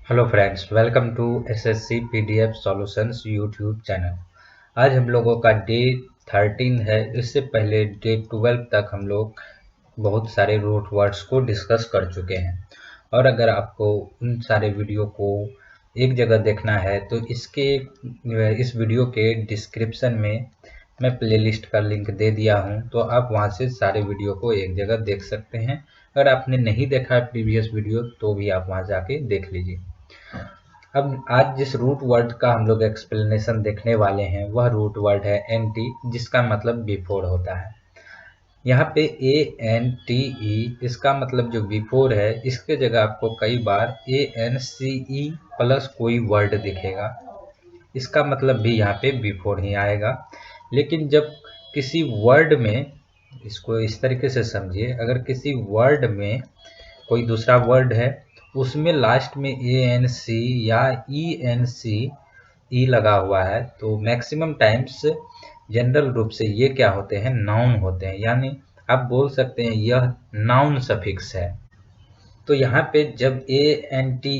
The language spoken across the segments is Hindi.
Hello friends, welcome to SSC PDF solutions YouTube channel. आज हम लोगों का डे 13 है। इससे पहले डे 12 तक हम लोग बहुत सारे रूट वर्ड्स को डिस्कस कर चुके हैं। और अगर आपको उन सारे वीडियो को एक जगह देखना है तो इस वीडियो के डिस्क्रिप्शन में मैं प्लेलिस्ट का लिंक दे दिया हूं, तो आप वहां से सारे वीडियो को एक जगह देख सकते हैं। अगर आपने नहीं देखा है प्रीवियस वीडियो तो भी आप वहां जाके देख लीजिए। अब आज जिस रूट वर्ड का हम लोग एक्सप्लेनेशन देखने वाले हैं वह रूट वर्ड है एंटी, जिसका मतलब बिफोर होता है। यहाँ पे ANTE इसका मतलब जो बिफोर है, इसके जगह आपको कई बार ANCE प्लस कोई वर्ड दिखेगा। इसका मतलब भी यहाँ पे बिफोर ही आएगा। लेकिन जब किसी वर्ड में, इसको इस तरीके से समझिए, अगर किसी वर्ड में कोई दूसरा वर्ड है उसमें लास्ट में ANC या ENCE लगा हुआ है तो मैक्सिमम टाइम्स जनरल रूप से ये क्या होते हैं, नाउन होते हैं। यानी आप बोल सकते हैं यह नाउन सफिक्स है। तो यहाँ पे जब ANTE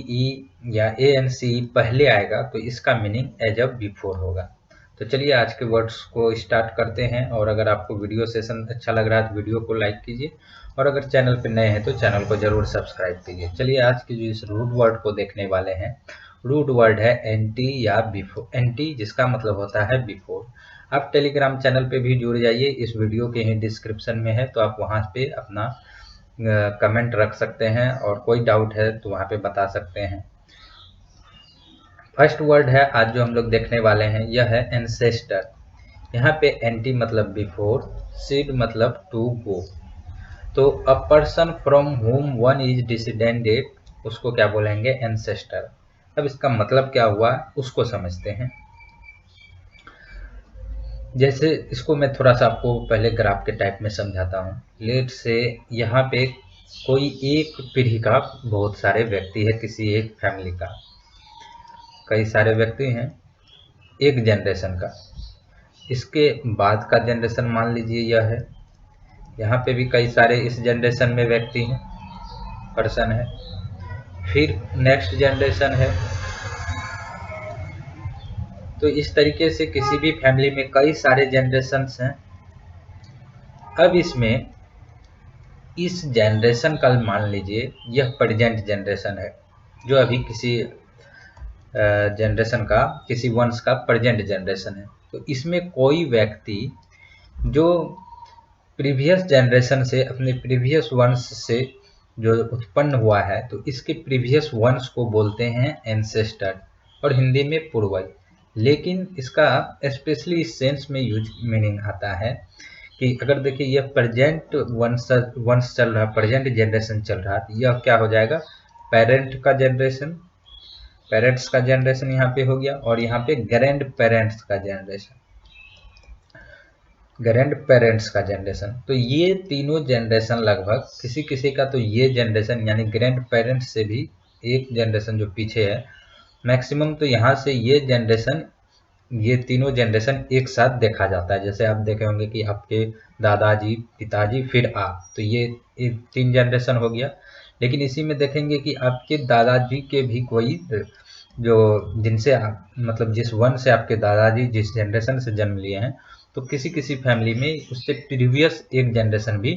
या ANC पहले आएगा तो इसका मीनिंग एज अ बिफोर होगा। तो चलिए आज के वर्ड्स को स्टार्ट करते हैं। और अगर आपको वीडियो सेशन अच्छा लग रहा है तो वीडियो को लाइक कीजिए, और अगर चैनल पर नए हैं तो चैनल को जरूर सब्सक्राइब कीजिए। चलिए आज के जो इस रूट वर्ड को देखने वाले हैं, रूट वर्ड है एंटी या बिफोर। एंटी जिसका मतलब होता है बिफोर। आप टेलीग्राम चैनल पे भी जुड़ जाइए, इस वीडियो के ही डिस्क्रिप्शन में है, तो आप वहाँ पे अपना कमेंट रख सकते हैं और कोई डाउट है तो वहाँ पे बता सकते हैं। फर्स्ट वर्ड है आज जो हम लोग देखने वाले हैं, यह है एंसेस्टर। यहाँ पे एंटी मतलब बिफोर, सीड मतलब टू गो। तो a person from home one is descended, उसको क्या बोलेंगे, एंसेस्टर। अब इसका मतलब क्या हुआ उसको समझते हैं। जैसे इसको मैं थोड़ा सा आपको पहले ग्राफ के टाइप में समझाता हूँ। लेट से यहाँ पे कोई एक पीढ़ी का बहुत सारे व्यक्ति है, किसी एक फैमिली का कई सारे व्यक्ति हैं एक जनरेशन का। इसके बाद का जनरेशन मान लीजिए यह है, यहाँ पे भी कई सारे इस जनरेशन में व्यक्ति हैं, पर्सन है। फिर नेक्स्ट जनरेशन है। तो इस तरीके से किसी भी फैमिली में कई सारे जनरेशन्स हैं। अब इसमें इस जनरेशन का मान लीजिए यह प्रेजेंट जनरेशन है, जो अभी किसी जनरेशन का, किसी वंश का प्रेजेंट जनरेशन है। तो इसमें कोई व्यक्ति जो प्रीवियस जनरेशन से, अपने प्रीवियस वंश से जो उत्पन्न हुआ है, तो इसके प्रीवियस वंश को बोलते हैं एंसेस्टर, और हिंदी में पूर्वज। लेकिन इसका स्पेशली इस सेंस में यूज मीनिंग आता है कि अगर देखिए यह प्रेजेंट वंश चल रहा, प्रेजेंट जनरेशन चल रहा, तो यह क्या हो जाएगा, पेरेंट का जनरेशन, पेरेंट्स का जनरेशन यहाँ पे हो गया, और यहाँ पे ग्रैंड पेरेंट्स का जनरेशन, ग्रैंड पेरेंट्स का जनरेशन। तो ये तीनों जनरेशन लगभग, किसी किसी का तो ये जनरेशन यानी ग्रैंड पेरेंट्स से भी एक जनरेशन जो पीछे है, मैक्सिमम तो यहाँ से ये जनरेशन, ये तीनों जनरेशन एक साथ देखा जाता है। जैसे आप देखे होंगे कि आपके दादाजी, पिताजी, फिर आप, तो ये तीन जनरेशन हो गया। लेकिन इसी में देखेंगे कि आपके दादाजी के भी कोई, जो जिनसे आप, मतलब जिस वन से आपके दादाजी जिस जनरेशन से जन्म लिए हैं, तो किसी किसी फैमिली में उससे प्रीवियस एक जनरेशन भी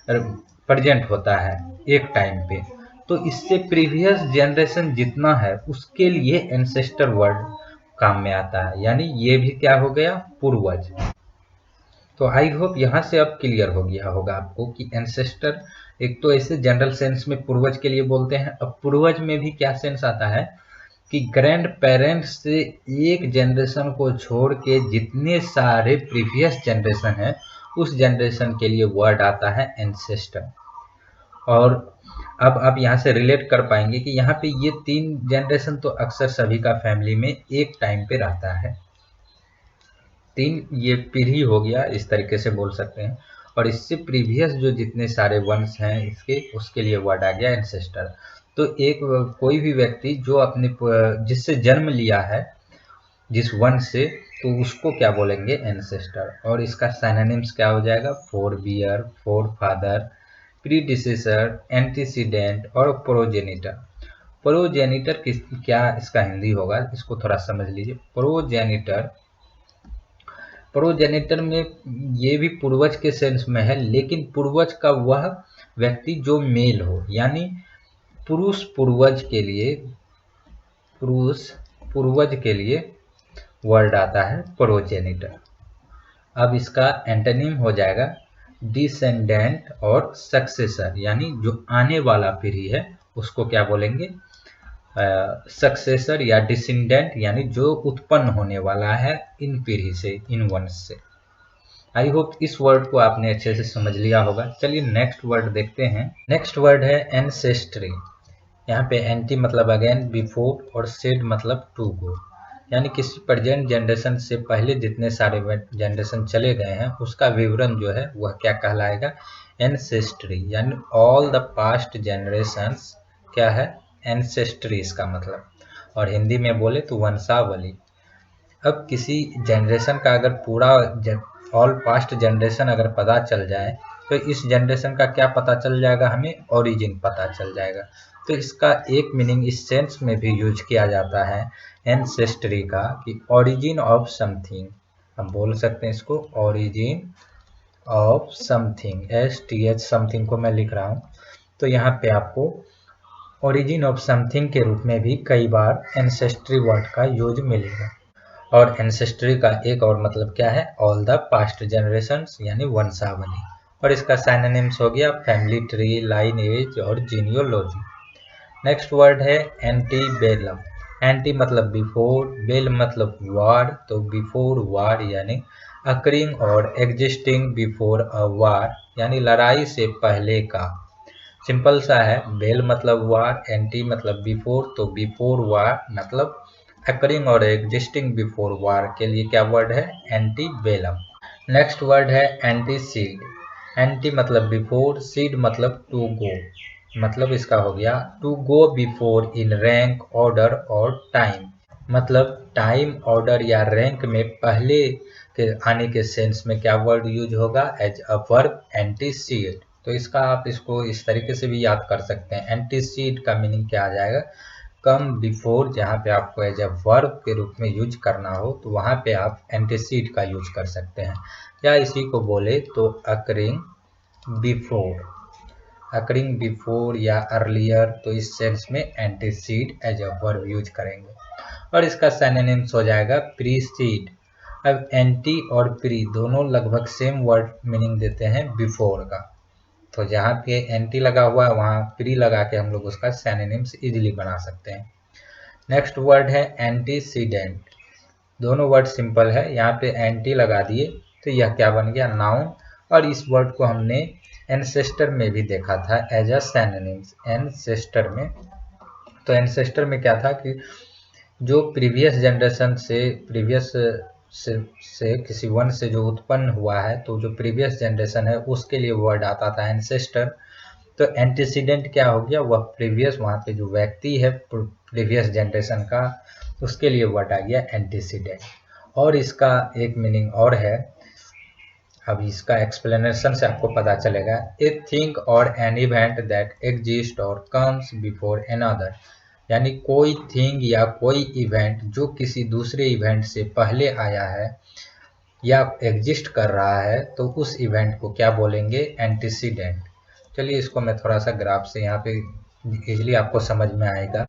प्रेजेंट होता है एक टाइम पे। तो इससे प्रीवियस जनरेशन जितना है उसके लिए एंसेस्टर वर्ड काम में आता है, यानी ये भी क्या हो गया, पूर्वज। तो आई होप यहाँ से अब क्लियर हो गया होगा आपको कि एंसेस्टर एक तो ऐसे जनरल सेंस में पूर्वज के लिए बोलते हैं। अब पूर्वज में भी क्या सेंस आता है कि ग्रैंड पेरेंट्स से एक जनरेशन को छोड़ के जितने सारे प्रीवियस जनरेशन है, उस जनरेशन के लिए वर्ड आता है एंसेस्टर। और अब आप यहाँ से रिलेट कर पाएंगे कि यहाँ पे ये तीन जनरेशन तो अक्सर सभी का फैमिली में एक टाइम पे रहता है। तीन ये पीढ़ी हो गया, इस तरीके से बोल सकते हैं। और इससे प्रीवियस जो जितने सारे वंश हैं इसके, उसके लिए वर्ड आ गया एंसेस्टर। तो एक कोई भी व्यक्ति जो अपने जिससे जन्म लिया है, जिस वंश से, तो उसको क्या बोलेंगे, एंसेस्टर। और इसका सिनोनिम्स क्या हो जाएगा, फोरबियर, फोर फादर, प्रीडिसेसर, एंटीसीडेंट और प्रोजेनिटर। प्रोजेनिटर किस क्या इसका हिंदी होगा, इसको थोड़ा समझ लीजिए। प्रोजेनिटर में ये भी पूर्वज के सेंस में है, लेकिन पूर्वज का वह व्यक्ति जो मेल हो, यानी पुरुष पूर्वज के लिए वर्ड आता है प्रोजेनिटर। अब इसका एंटोनिम हो जाएगा डिसेंडेंट और सक्सेसर, यानी जो आने वाला पीढ़ी है उसको क्या बोलेंगे, सक्सेसर या डिसेंडेंट, यानी जो उत्पन्न होने वाला है इन पीढ़ी से, इन वंश से। आई होप इस वर्ड को आपने अच्छे से समझ लिया होगा। चलिए नेक्स्ट वर्ड देखते हैं। नेक्स्ट वर्ड है एंसेस्ट्री। यहाँ पे एंटी मतलब अगेन, बिफोर और सेड मतलब टू गो, यानी किसी प्रेजेंट जनरेशन से पहले जितने सारे जनरेशन चले गए हैं उसका विवरण जो है वह क्या कहलाएगा, एंसेस्ट्री, यानी ऑल द पास्ट जनरेशंस क्या है, एंसेस्ट्री इसका मतलब, और हिंदी में बोले तो वंशावली। अब किसी जनरेशन का अगर पूरा ऑल पास्ट जनरेशन अगर पता चल जाए तो इस जनरेशन का क्या पता चल जाएगा, हमें ओरिजिन पता चल जाएगा। तो इसका एक मीनिंग इस सेंस में भी यूज किया जाता है एंसेस्ट्री का कि ओरिजिन ऑफ समथिंग, हम बोल सकते हैं इसको origin of something, STH something को मैं लिख रहा हूँ, तो यहाँ पे आपको ओरिजिन ऑफ समथिंग के रूप में भी कई बार एंसेस्ट्री वर्ड का यूज मिलेगा। और एंसेस्ट्री का एक और मतलब क्या है, ऑल द पास्ट जनरेशंस, यानी वंशावली। और इसका साइनोनिम्स हो गया फैमिली ट्री, लाइनेज और जीनियोलॉजी। नेक्स्ट वर्ड है एंटीबेलम। एंटी मतलब बिफोर, बेल मतलब वार, तो बिफोर वार यानी अकरिंग और एग्जिस्टिंग बिफोर अ वार, यानी लड़ाई से पहले का। सिंपल सा है, बेल मतलब वार, एंटी मतलब बिफोर, तो बिफोर वार मतलब अकरिंग और एग्जिस्टिंग बिफोर वार के लिए क्या वर्ड है, एंटीबेलम। नेक्स्ट वर्ड है एंटीसीड। एंटी मतलब बिफोर, सीड मतलब टू गो, मतलब इसका हो गया to go before in rank, order और टाइम, मतलब टाइम, ऑर्डर या रैंक में पहले के आने के सेंस में क्या वर्ड यूज होगा, एज अ वर्ब एंटीसीड। तो इसका आप इसको इस तरीके से भी याद कर सकते हैं, एंटीसीड का मीनिंग क्या आ जाएगा, कम बिफोर, जहाँ पे आपको एज अ वर्ब के रूप में यूज करना हो तो वहाँ पे आप एंटीसीड का यूज कर सकते हैं, या इसी को बोले तो अकरिंग बिफोर या अर्लियर, तो इस सेंस में एंटीसीड एज अ वर्ब यूज करेंगे। और इसका सिनोनिम्स हो जाएगा प्रीसीड। अब एंटी और प्री दोनों लगभग सेम वर्ड मीनिंग देते हैं बिफोर का, तो जहाँ पे एंटी लगा हुआ है वहाँ प्री लगा के हम लोग उसका सिनोनिम्स इजीली बना सकते हैं। नेक्स्ट वर्ड है एंटीसीडेंट। दोनों वर्ड सिंपल है, यहाँ पे एंटी लगा दिए तो यह क्या बन गया, नाउन, और इस वर्ड को हमने एंसेस्टर में भी देखा था एज अ सिनोनिम्स, एंसेस्टर में। तो एंसेस्टर में क्या था कि जो प्रीवियस जनरेशन से किसी वन से जो उत्पन्न हुआ है, तो जो प्रीवियस जनरेशन है उसके लिए वर्ड आता था एंसेस्टर। तो एंटीसीडेंट क्या हो गया, वह प्रीवियस, वहाँ पे जो व्यक्ति है प्रीवियस जनरेशन का, उसके लिए वर्ड आ गया एंटीसीडेंट। और इसका एक मीनिंग और है, अब इसका एक्सप्लेनेशन से आपको पता चलेगा, ए थिंग और एन इवेंट दैट एग्जिस्ट और कम्स बिफोर अनदर, यानी कोई थिंग या कोई इवेंट जो किसी दूसरे इवेंट से पहले आया है या एग्जिस्ट कर रहा है, तो उस इवेंट को क्या बोलेंगे, एंटीसीडेंट। चलिए इसको मैं थोड़ा सा ग्राफ से यहाँ पे इजीली आपको समझ में आएगा।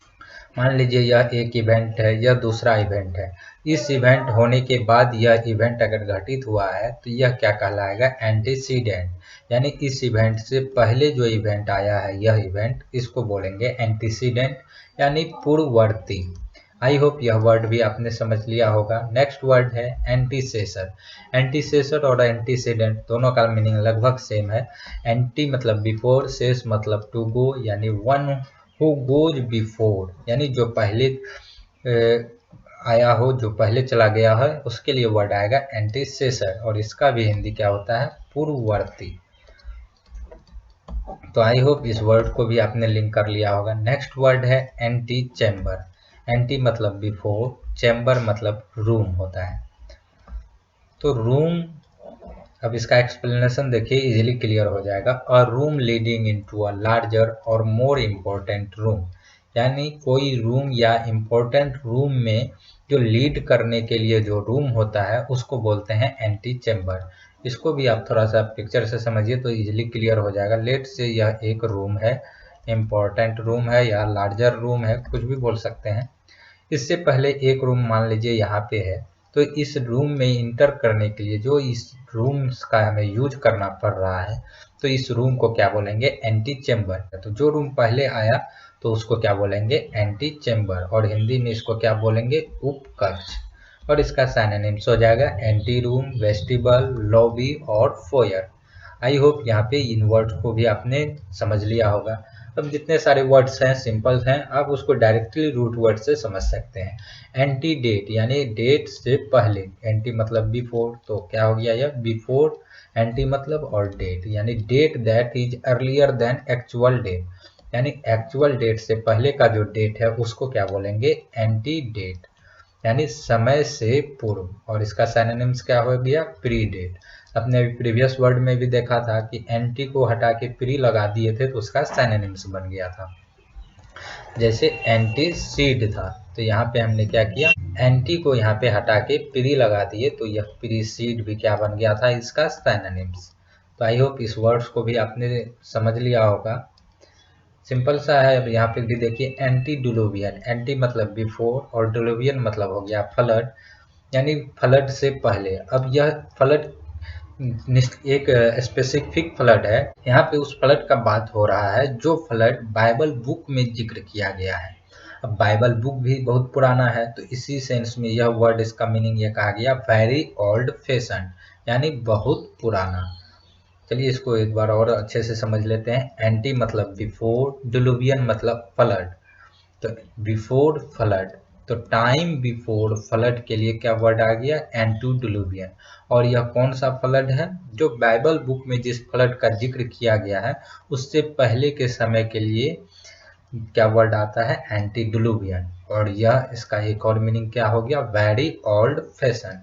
मान लीजिए यह एक इवेंट है, यह दूसरा इवेंट है, इस इवेंट होने के बाद यह इवेंट अगर घटित हुआ है तो यह क्या कहलाएगा, एंटीसीडेंट, यानी इस इवेंट से पहले जो इवेंट आया है यह इवेंट, इसको बोलेंगे एंटीसीडेंट, यानी पूर्ववर्ती। आई होप यह वर्ड भी आपने समझ लिया होगा। नेक्स्ट वर्ड है एंटीसेसर। एंटीसेसर और एंटीसीडेंट दोनों का मीनिंग लगभग सेम है। एंटी मतलब बिफोर, सेस मतलब टू गो, यानी वन हु गोज बिफोर, यानी जो पहले आया हो, जो पहले चला गया है, उसके लिए वर्ड आएगा एंटीसेसर, और इसका भी हिंदी क्या होता है, पूर्ववर्ती। तो आई होप इस वर्ड को भी आपने लिंक कर लिया होगा। नेक्स्ट वर्ड है एंटी चैम्बर। एंटी मतलब बिफोर, चैम्बर मतलब रूम होता है। तो रूम, अब इसका एक्सप्लेनेशन देखिए इजीली क्लियर हो जाएगा। अ room leading into a larger और मोर इम्पोर्टेंट रूम, यानी कोई रूम या इम्पोर्टेंट रूम में जो लीड करने के लिए जो रूम होता है उसको बोलते हैं एंटी चेम्बर। इसको भी आप थोड़ा सा पिक्चर से समझिए तो इजीली क्लियर हो जाएगा। लेट से यह एक रूम है, इम्पोर्टेंट रूम है या लार्जर रूम है, कुछ भी बोल सकते हैं। इससे पहले एक रूम मान लीजिए यहाँ पे है, तो इस रूम में इंटर करने के लिए जो इस रूम का हमें यूज करना पड़ रहा है, तो इस रूम को क्या बोलेंगे? Anti chamber. तो जो रूम पहले आया तो उसको क्या बोलेंगे? Anti chamber. और हिंदी में इसको क्या बोलेंगे? उपकक्ष। और इसका साइनोनिम्स हो जाएगा एंटी रूम, वेस्टिबल, लॉबी और फोयर। आई होप यहाँ पे इन वर्ड्स को भी आपने समझ लिया होगा। अब जितने सारे वर्ड्स हैं सिंपल हैं, आप उसको डायरेक्टली रूट वर्ड से समझ सकते हैं। एंटी डेट यानी डेट से पहले, एंटी मतलब बिफोर, तो क्या हो गया यह? बिफोर एंटी मतलब, और डेट यानी date that is earlier than actual date, यानी एक्चुअल डेट से पहले का जो डेट है उसको क्या बोलेंगे? एंटी डेट, यानी समय से पूर्व। और इसका सिनोनिम्स क्या हो गया? Predate. अपने प्रीवियस वर्ड में भी देखा था कि एंटी को हटा के प्री लगा दिए थे तो उसका सिनोनिम्स बन गया था। जैसे एंटी सीड था, तो यहाँ पे हमने क्या किया? एंटी को यहाँ पे हटा के प्री लगा दिए तो यह प्री सीड भी क्या बन गया था? इसका सिनोनिम्स। तो आई होप इस वर्ड्स को भी आपने समझ लिया होगा। सिंपल सा है। अब यहाँ पे भी देखिए एंटी डिलुवियन, एंटी मतलब बिफोर और डिलुवियन मतलब हो गया फ्लड, यानी फ्लड से पहले। अब यह फ्लड एक स्पेसिफिक फ्लड है, यहाँ पे उस फ्लड का बात हो रहा है जो फ्लड बाइबल बुक में जिक्र किया गया है। अब बाइबल बुक भी बहुत पुराना है, तो इसी सेंस में यह वर्ड, इसका मीनिंग ये कहा गया वेरी ओल्ड फैशन, यानी बहुत पुराना। चलिए इसको एक बार और अच्छे से समझ लेते हैं। एंटी मतलब बिफोर, डिलुवियन मतलब फ्लड। तो बिफोर फ्लड, तो टाइम बिफोर फ्लड के लिए क्या वर्ड आ गया? एंटीडिलुवियन। और यह कौन सा फ्लड है? जो बाइबल बुक में जिस फ्लड का जिक्र किया गया है उससे पहले के समय के लिए क्या वर्ड आता है? एंटीडिलुवियन। और यह इसका एक और मीनिंग क्या हो गया? वेरी ओल्ड फैशन,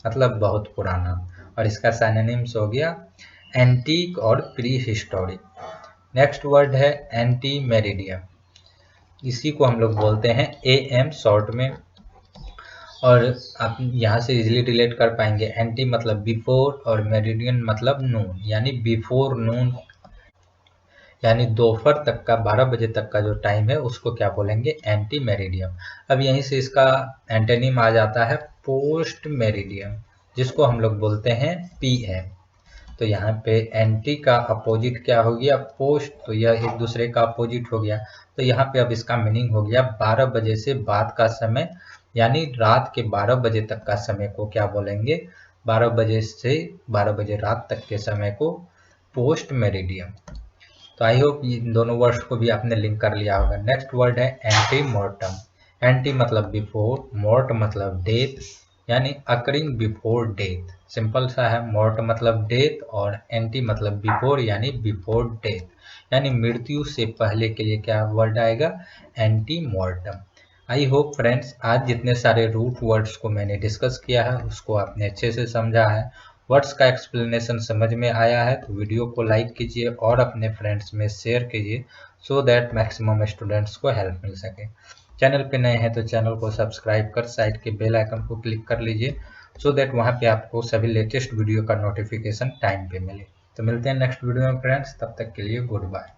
मतलब बहुत पुराना। और इसका सिनोनिम्स हो गया एंटीक और प्री हिस्टोरिक। नेक्स्ट वर्ड है एंटी मेरिडियम। इसी को हम लोग बोलते हैं AM शॉर्ट में। और आप यहाँ से इजीली रिलेट कर पाएंगे। एंटी मतलब बिफोर और मेरिडियन मतलब नून, यानी बिफोर नून, यानी दोपहर तक का 12 बजे तक का जो टाइम है उसको क्या बोलेंगे? Anti meridiem. अब यहीं से इसका एंटेनिम आ जाता है पोस्ट मेरिडियम, जिसको हम लोग बोलते हैं PM। तो यहाँ पे एंटी का अपोजिट क्या हो गया? पोस्ट। तो यह एक दूसरे का अपोजिट हो गया। तो यहाँ पे अब इसका मीनिंग हो गया 12 बजे से बाद का समय, यानी रात के 12 बजे तक का समय को क्या बोलेंगे? 12 बजे से 12 बजे रात तक के समय को पोस्ट मेरिडियम। तो आई होप इन दोनों वर्ड्स को भी आपने लिंक कर लिया होगा। नेक्स्ट वर्ड है एंटी मोर्टम। एंटी मतलब बिफोर, मोर्ट मतलब डेथ, यानी अकरिंग बिफोर डेथ। सिंपल सा है। मोर्ट मतलब डेथ और एंटी मतलब बिफोर, यानी बिफोर डेथ, यानी मृत्यु से पहले के लिए क्या वर्ड आएगा? एंटी मोर्टम। आई होप फ्रेंड्स आज जितने सारे रूट वर्ड्स को मैंने डिस्कस किया है उसको आपने अच्छे से समझा है। वर्ड्स का एक्सप्लेनेशन समझ में आया है तो वीडियो को लाइक कीजिए और अपने फ्रेंड्स में शेयर कीजिए, सो दैट मैक्सिमम स्टूडेंट्स को हेल्प मिल सके। चैनल पे नए हैं तो चैनल को सब्सक्राइब कर साइड के बेल आइकन को क्लिक कर लीजिए, सो दैट वहाँ पे आपको सभी लेटेस्ट वीडियो का नोटिफिकेशन टाइम पे मिले। तो मिलते हैं नेक्स्ट वीडियो में फ्रेंड्स, तब तक के लिए गुड बाय।